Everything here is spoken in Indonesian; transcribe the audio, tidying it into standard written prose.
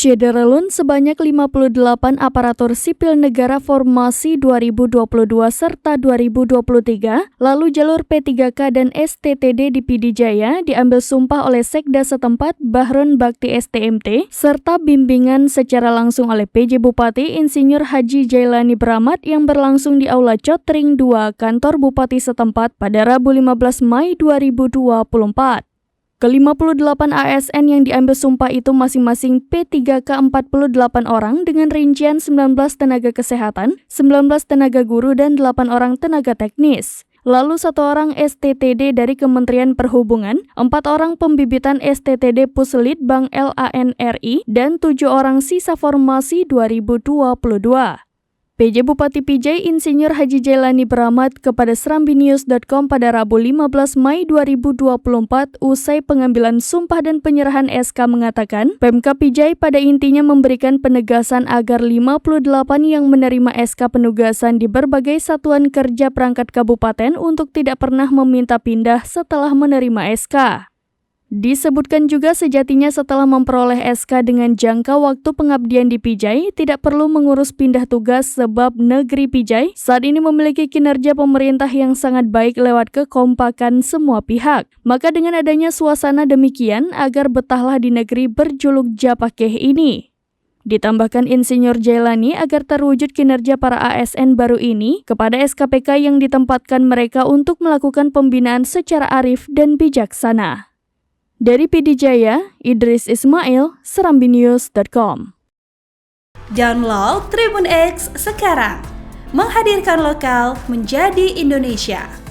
Syederalun sebanyak 58 aparatur sipil negara formasi 2022 serta 2023, lalu jalur P3K dan STTD di Pidijaya diambil sumpah oleh Sekda setempat Bahrun Bakti STMT, serta bimbingan secara langsung oleh PJ Bupati Insinyur Haji Jailani Bramat yang berlangsung di Aula Cotring 2 kantor Bupati setempat pada Rabu 15 Mei 2024. Ke-58 ASN yang diambil sumpah itu masing-masing P3K 48 orang dengan rincian 19 tenaga kesehatan, 19 tenaga guru, dan 8 orang tenaga teknis. Lalu 1 orang STTD dari Kementerian Perhubungan, 4 orang pembibitan STTD Puslit Bank LANRI, dan 7 orang sisa formasi 2022. PJ Bupati Pijai Insinyur Haji Jailani Bramat kepada serambinews.com pada Rabu 15 Mei 2024 usai pengambilan sumpah dan penyerahan SK mengatakan, Pemkab Pijai pada intinya memberikan penegasan agar 58 yang menerima SK penugasan di berbagai satuan kerja perangkat kabupaten untuk tidak pernah meminta pindah setelah menerima SK. Disebutkan juga sejatinya setelah memperoleh SK dengan jangka waktu pengabdian di Pijai, tidak perlu mengurus pindah tugas sebab negeri Pijai saat ini memiliki kinerja pemerintah yang sangat baik lewat kekompakan semua pihak. Maka dengan adanya suasana demikian, agar betahlah di negeri berjuluk Japakeh ini. Ditambahkan Insinyur Jailani agar terwujud kinerja para ASN baru ini kepada SKPK yang ditempatkan mereka untuk melakukan pembinaan secara arif dan bijaksana. Dari Pidijaya, Idris Ismail, serambinews.com. Download Tribun X sekarang, menghadirkan lokal menjadi Indonesia.